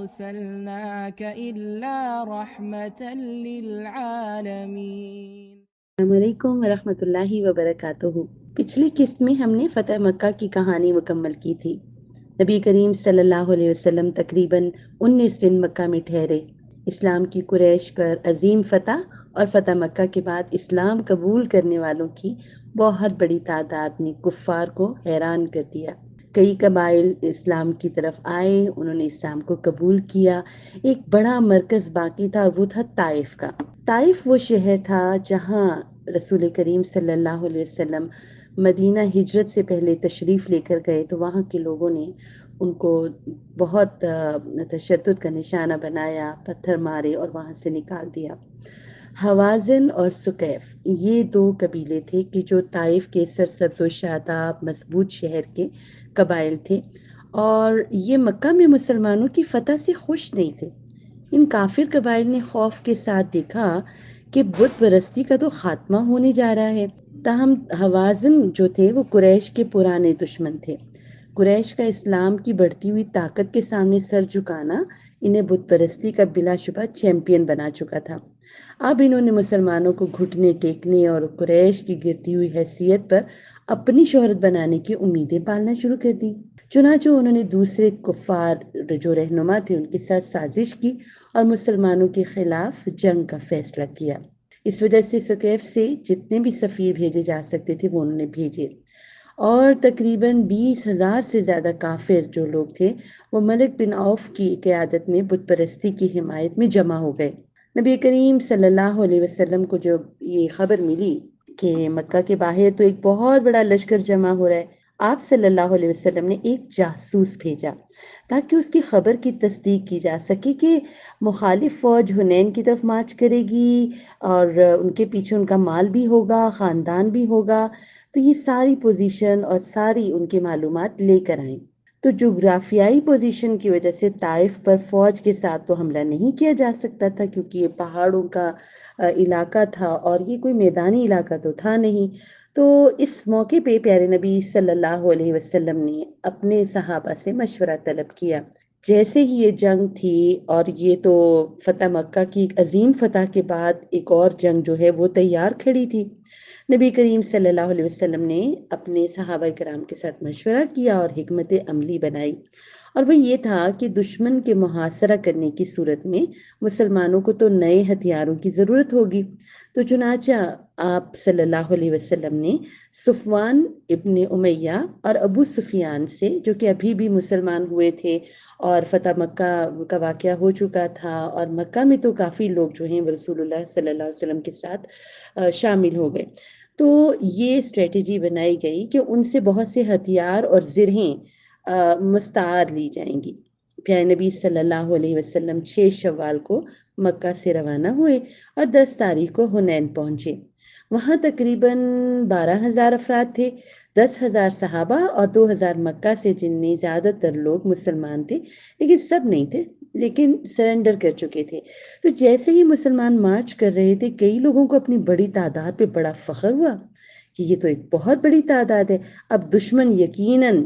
أرسلناك إلا رحمة للعالمين۔ السلام علیکم ورحمۃ اللہ وبرکاتہ۔ پچھلی قسط میں ہم نے فتح مکہ کی کہانی مکمل کی تھی۔ نبی کریم صلی اللہ علیہ وسلم تقریباً 19 دن مکہ میں ٹھہرے۔ اسلام کی قریش پر عظیم فتح اور فتح مکہ کے بعد اسلام قبول کرنے والوں کی بہت بڑی تعداد نے کفار کو حیران کر دیا۔ کئی قبائل اسلام کی طرف آئے، انہوں نے اسلام کو قبول کیا۔ ایک بڑا مرکز باقی تھا اور وہ تھا طائف کا۔ طائف وہ شہر تھا جہاں رسول کریم صلی اللہ علیہ وسلم مدینہ ہجرت سے پہلے تشریف لے کر گئے تو وہاں کے لوگوں نے ان کو بہت تشدد کا نشانہ بنایا، پتھر مارے اور وہاں سے نکال دیا۔ حوازن اور سقیف یہ دو قبیلے تھے کہ جو طائف کے سرسبز و شاداب مضبوط شہر کے قبائل تھے، اور یہ مکہ میں مسلمانوں کی فتح سے خوش نہیں تھے۔ ان کافر قبائل نے خوف کے ساتھ دیکھا کہ بت پرستی کا تو خاتمہ ہونے جا رہا ہے۔ تاہم حوازن جو تھے وہ قریش کے پرانے دشمن تھے۔ قریش کا اسلام کی بڑھتی ہوئی طاقت کے سامنے سر جھکانا انہیں بت پرستی کا بلا شبہ چیمپئن بنا چکا تھا۔ اب انہوں نے مسلمانوں کو گھٹنے ٹیکنے اور قریش کی گرتی ہوئی حیثیت پر اپنی شہرت بنانے کی امیدیں پالنا شروع کر دی۔ چنانچہ انہوں نے دوسرے کفار جو رہنما تھے ان کے ساتھ سازش کی اور مسلمانوں کے خلاف جنگ کا فیصلہ کیا۔ اس وجہ سے سقیف سے جتنے بھی سفیر بھیجے جا سکتے تھے وہ انہوں نے بھیجے، اور تقریباً 20,000 سے زیادہ کافر جو لوگ تھے وہ ملک بن عوف کی قیادت میں بت پرستی کی حمایت میں جمع ہو گئے۔ نبی کریم صلی اللہ علیہ وسلم کو جب یہ خبر ملی کہ مکہ کے باہر تو ایک بہت بڑا لشکر جمع ہو رہا ہے، آپ صلی اللہ علیہ وسلم نے ایک جاسوس بھیجا تاکہ اس کی خبر کی تصدیق کی جا سکے کہ مخالف فوج حنین کی طرف مارچ کرے گی اور ان کے پیچھے ان کا مال بھی ہوگا، خاندان بھی ہوگا۔ تو یہ ساری پوزیشن اور ساری ان کی معلومات لے کر آئیں۔ تو جغرافیائی پوزیشن کی وجہ سے طائف پر فوج کے ساتھ تو حملہ نہیں کیا جا سکتا تھا کیونکہ یہ پہاڑوں کا علاقہ تھا اور یہ کوئی میدانی علاقہ تو تھا نہیں۔ تو اس موقع پہ پیارے نبی صلی اللہ علیہ وسلم نے اپنے صحابہ سے مشورہ طلب کیا۔ جیسے ہی یہ جنگ تھی، اور یہ تو فتح مکہ کی ایک عظیم فتح کے بعد ایک اور جنگ جو ہے وہ تیار کھڑی تھی، نبی کریم صلی اللہ علیہ وسلم نے اپنے صحابہ کرام کے ساتھ مشورہ کیا اور حکمت عملی بنائی، اور وہ یہ تھا کہ دشمن کے محاصرہ کرنے کی صورت میں مسلمانوں کو تو نئے ہتھیاروں کی ضرورت ہوگی۔ تو چنانچہ آپ صلی اللہ علیہ وسلم نے صفوان ابن امیہ اور ابو سفیان سے، جو کہ ابھی بھی مسلمان ہوئے تھے اور فتح مکہ کا واقعہ ہو چکا تھا، اور مکہ میں تو کافی لوگ جو ہیں رسول اللہ صلی اللہ علیہ وسلم کے ساتھ شامل ہو گئے، تو یہ اسٹریٹجی بنائی گئی کہ ان سے بہت سے ہتھیار اور زرہیں مستعار لی جائیں گی۔ پیارے نبی صلی اللہ علیہ وسلم 6 شوال کو مکہ سے روانہ ہوئے اور 10 تاریخ کو حنین پہنچے۔ وہاں تقریباً 12,000 افراد تھے، 10,000 صحابہ اور 2,000 مکہ سے، جن میں زیادہ تر لوگ مسلمان تھے لیکن سب نہیں تھے، لیکن سرنڈر کر چکے تھے۔ تو جیسے ہی مسلمان مارچ کر رہے تھے، کئی لوگوں کو اپنی بڑی تعداد پہ بڑا فخر ہوا کہ یہ تو ایک بہت بڑی تعداد ہے۔ اب دشمن یقیناً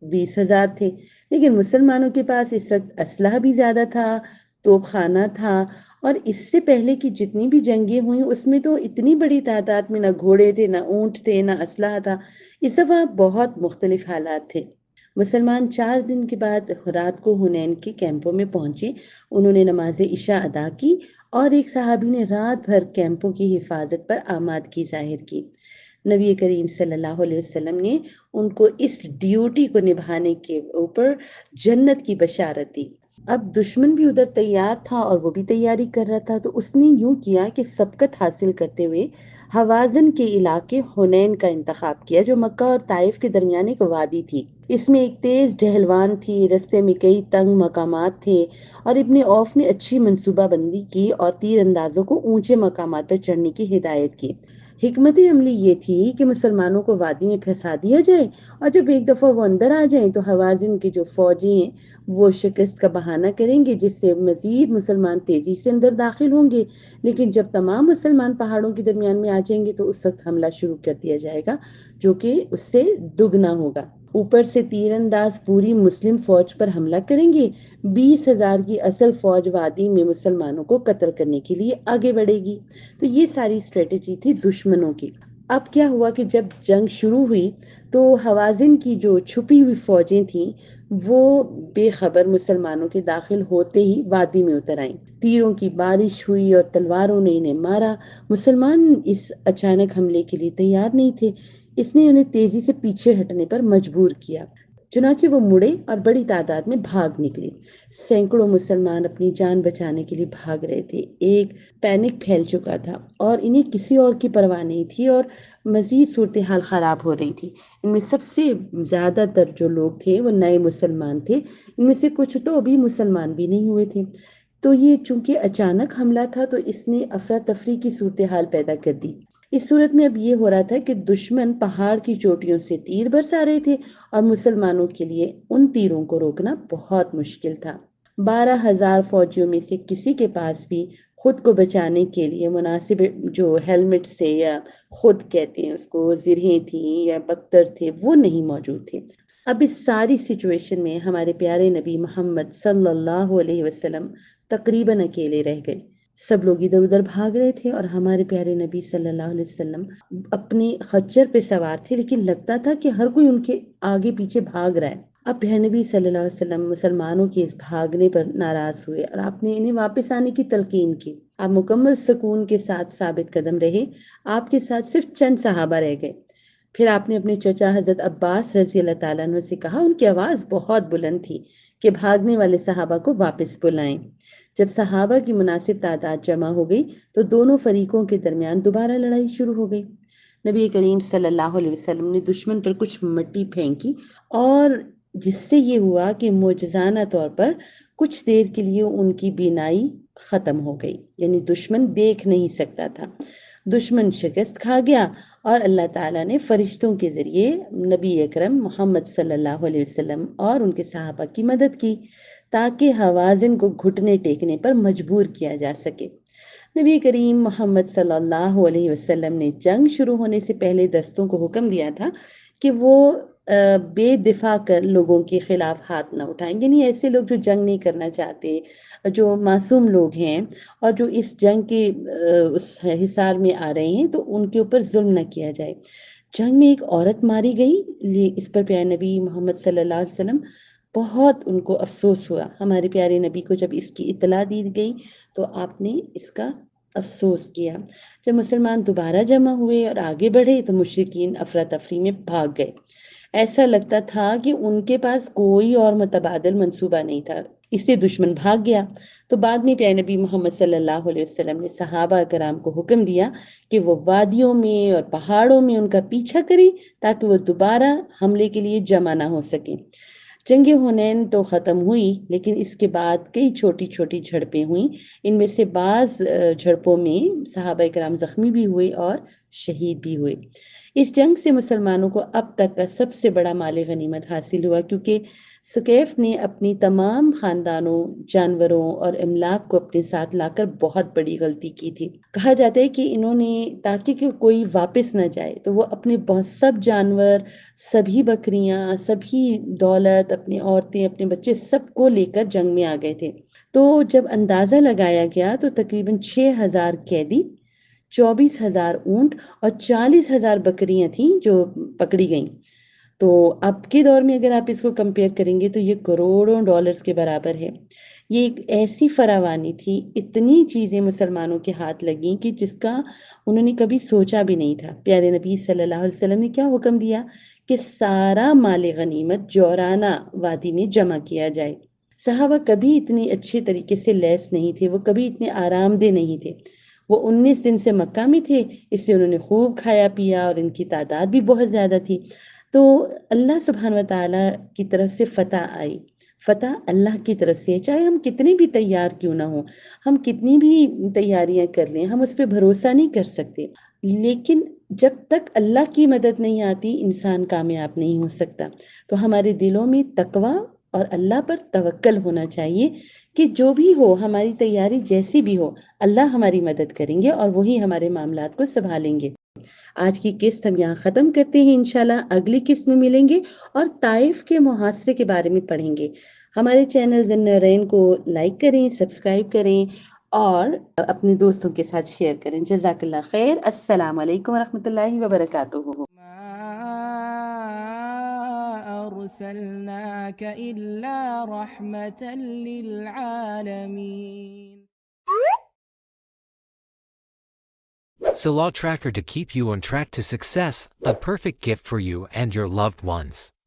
20,000 تھے، لیکن مسلمانوں کے پاس اس وقت اسلحہ بھی زیادہ تھا، توپ خانہ تھا، اور اس سے پہلے کی جتنی بھی جنگیں ہوئیں اس میں تو اتنی بڑی تعداد میں نہ گھوڑے تھے، نہ اونٹ تھے، نہ اسلحہ تھا۔ اس دفعہ بہت مختلف حالات تھے۔ مسلمان 4 دن کے بعد رات کو حنین کے کیمپوں میں پہنچے، انہوں نے نماز عشاء ادا کی، اور ایک صحابی نے رات بھر کیمپوں کی حفاظت پر آمادگی ظاہر کی۔ نبی کریم صلی اللہ علیہ وسلم نے ان کو اس ڈیوٹی کو نبھانے کے اوپر جنت کی بشارت دی۔ اب دشمن بھی ادھر تیار تھا اور وہ بھی تیاری کر رہا تھا، تو اس نے یوں کیا کہ سبقت حاصل کرتے ہوئے حوازن کے علاقے حنین کا انتخاب کیا، جو مکہ اور طائف کے درمیان ایک وادی تھی۔ اس میں ایک تیز ڈھلوان تھی، رستے میں کئی تنگ مقامات تھے، اور ابن عوف نے اچھی منصوبہ بندی کی اور تیر اندازوں کو اونچے مقامات پر چڑھنے کی ہدایت کی۔ حکمت عملی یہ تھی کہ مسلمانوں کو وادی میں پھنسا دیا جائے، اور جب ایک دفعہ وہ اندر آ جائیں تو حوازن کے جو فوجی ہیں وہ شکست کا بہانہ کریں گے، جس سے مزید مسلمان تیزی سے اندر داخل ہوں گے، لیکن جب تمام مسلمان پہاڑوں کے درمیان میں آ جائیں گے تو اس وقت حملہ شروع کر دیا جائے گا، جو کہ اس سے دگنا ہوگا۔ اوپر سے تیر انداز پوری مسلم فوج پر حملہ کریں گے، 20,000 کی اصل فوج وادی میں مسلمانوں کو قتل کرنے کے لیے آگے بڑھے گی۔ تو یہ ساری اسٹریٹجی تھی دشمنوں کی۔ اب کیا ہوا کہ جب جنگ شروع ہوئی تو حوازن کی جو چھپی ہوئی فوجیں تھیں وہ بے خبر مسلمانوں کے داخل ہوتے ہی وادی میں اتر آئیں، تیروں کی بارش ہوئی اور تلواروں نے انہیں مارا۔ مسلمان اس اچانک حملے کے لیے تیار نہیں تھے، اس نے انہیں تیزی سے پیچھے ہٹنے پر مجبور کیا، چنانچہ وہ مڑے اور بڑی تعداد میں بھاگ نکلے۔ سینکڑوں مسلمان اپنی جان بچانے کے لیے بھاگ رہے تھے، ایک پینک پھیل چکا تھا اور انہیں کسی اور کی پرواہ نہیں تھی اور مزید صورتحال خراب ہو رہی تھی۔ ان میں سب سے زیادہ تر جو لوگ تھے وہ نئے مسلمان تھے، ان میں سے کچھ تو ابھی مسلمان بھی نہیں ہوئے تھے۔ تو یہ چونکہ اچانک حملہ تھا تو اس نے افراتفری کی صورتحال پیدا کر دی۔ اس صورت میں اب یہ ہو رہا تھا کہ دشمن پہاڑ کی چوٹیوں سے تیر برسا رہے تھے اور مسلمانوں کے لیے ان تیروں کو روکنا بہت مشکل تھا۔ 12,000 فوجیوں میں سے کسی کے پاس بھی خود کو بچانے کے لیے مناسب جو ہیلمٹ سے یا خود کہتے ہیں اس کو زرہیں تھیں یا بختر تھے وہ نہیں موجود تھے۔ اب اس ساری سچویشن میں ہمارے پیارے نبی محمد صلی اللہ علیہ وسلم تقریباً اکیلے رہ گئے۔ سب لوگ ادھر ادھر بھاگ رہے تھے اور ہمارے پیارے نبی صلی اللہ علیہ وسلم اپنے خچر پہ سوار تھے، لیکن لگتا تھا کہ ہر کوئی ان کے آگے پیچھے بھاگ رہا ہے۔ اب پیارے نبی صلی اللہ علیہ وسلم مسلمانوں کے اس بھاگنے پر ناراض ہوئے اور آپ نے انہیں واپس آنے کی تلقین کی۔ آپ مکمل سکون کے ساتھ ثابت قدم رہے، آپ کے ساتھ صرف چند صحابہ رہ گئے۔ پھر آپ نے اپنے چچا حضرت عباس رضی اللہ تعالیٰ عنہ سے کہا، ان کی آواز بہت بلند تھی، کہ بھاگنے والے صحابہ کو واپس بلائیں۔ جب صحابہ کی مناسب تعداد جمع ہو گئی تو دونوں فریقوں کے درمیان دوبارہ لڑائی شروع ہو گئی۔ نبی کریم صلی اللہ علیہ وسلم نے دشمن پر کچھ مٹی پھینکی اور جس سے یہ ہوا کہ معجزانہ طور پر کچھ دیر کے لیے ان کی بینائی ختم ہو گئی، یعنی دشمن دیکھ نہیں سکتا تھا۔ دشمن شکست کھا گیا اور اللہ تعالیٰ نے فرشتوں کے ذریعے نبی اکرم محمد صلی اللہ علیہ وسلم اور ان کے صحابہ کی مدد کی تاکہ حوازن کو گھٹنے ٹیکنے پر مجبور کیا جا سکے۔ نبی کریم محمد صلی اللہ علیہ وسلم نے جنگ شروع ہونے سے پہلے دستوں کو حکم دیا تھا کہ وہ بے دفاع کر لوگوں کے خلاف ہاتھ نہ اٹھائیں، یعنی ایسے لوگ جو جنگ نہیں کرنا چاہتے، جو معصوم لوگ ہیں اور جو اس جنگ کے اس حصار میں آ رہے ہیں تو ان کے اوپر ظلم نہ کیا جائے۔ جنگ میں ایک عورت ماری گئی، اس پر پیارے نبی محمد صلی اللہ علیہ وسلم بہت ان کو افسوس ہوا۔ ہمارے پیارے نبی کو جب اس کی اطلاع دی گئی تو آپ نے اس کا افسوس کیا۔ جب مسلمان دوبارہ جمع ہوئے اور آگے بڑھے تو مشرکین افراتفری میں بھاگ گئے۔ ایسا لگتا تھا کہ ان کے پاس کوئی اور متبادل منصوبہ نہیں تھا، اس سے دشمن بھاگ گیا۔ تو بعد میں پیارے نبی محمد صلی اللہ علیہ وسلم نے صحابہ کرام کو حکم دیا کہ وہ وادیوں میں اور پہاڑوں میں ان کا پیچھا کریں تاکہ وہ دوبارہ حملے کے لیے جمع نہ ہو سکیں۔ جنگ حنین تو ختم ہوئی لیکن اس کے بعد کئی چھوٹی چھوٹی جھڑپیں ہوئیں، ان میں سے بعض جھڑپوں میں صحابہ کرام زخمی بھی ہوئے اور شہید بھی ہوئے۔ اس جنگ سے مسلمانوں کو اب تک کا سب سے بڑا مال غنیمت حاصل ہوا، کیونکہ ثقیف نے اپنی تمام خاندانوں، جانوروں اور املاک کو اپنے ساتھ لا کر بہت بڑی غلطی کی تھی۔ کہا جاتا ہے کہ انہوں نے تاکہ کہ کوئی واپس نہ جائے تو وہ اپنے سب جانور، سبھی بکریاں، سبھی دولت، اپنی عورتیں، اپنے بچے سب کو لے کر جنگ میں آ گئے تھے۔ تو جب اندازہ لگایا گیا تو تقریباً 6,000 قیدی، 24,000 اونٹ اور 40,000 بکریاں تھیں جو پکڑی گئیں۔ تو اب کے دور میں اگر آپ اس کو کمپیئر کریں گے تو یہ کروڑوں ڈالرز کے برابر ہے۔ یہ ایک ایسی فراوانی تھی، اتنی چیزیں مسلمانوں کے ہاتھ لگیں کہ جس کا انہوں نے کبھی سوچا بھی نہیں تھا۔ پیارے نبی صلی اللہ علیہ وسلم نے کیا حکم دیا کہ سارا مال غنیمت جورانہ وادی میں جمع کیا جائے۔ صحابہ کبھی اتنی اچھے طریقے سے لیس نہیں تھے، وہ کبھی اتنے آرام دہ نہیں تھے۔ وہ 19 دن سے مکہ میں تھے، اس سے انہوں نے خوب کھایا پیا اور ان کی تعداد بھی بہت زیادہ تھی۔ تو اللہ سبحانہ و تعالیٰ کی طرف سے فتح آئی۔ فتح اللہ کی طرف سے، چاہے ہم کتنے بھی تیار کیوں نہ ہوں، ہم کتنی بھی تیاریاں کر لیں، ہم اس پہ بھروسہ نہیں کر سکتے، لیکن جب تک اللہ کی مدد نہیں آتی انسان کامیاب نہیں ہو سکتا۔ تو ہمارے دلوں میں تقویٰ اور اللہ پر توکل ہونا چاہیے کہ جو بھی ہو، ہماری تیاری جیسی بھی ہو، اللہ ہماری مدد کریں گے اور وہی ہمارے معاملات کو سنبھالیں گے۔ آج کی قسط ہم یہاں ختم کرتے ہیں، انشاءاللہ اگلی قسط میں ملیں گے اور طائف کے محاصرے کے بارے میں پڑھیں گے۔ ہمارے چینل ذی-النورین کو لائک کریں، سبسکرائب کریں اور اپنے دوستوں کے ساتھ شیئر کریں۔ جزاک اللہ خیر۔ السلام علیکم ورحمۃ اللہ وبرکاتہ۔ أرسلناك إلا رحمة للعالمين. Salah Tracker to keep you on track to success, a perfect gift for you and your loved ones.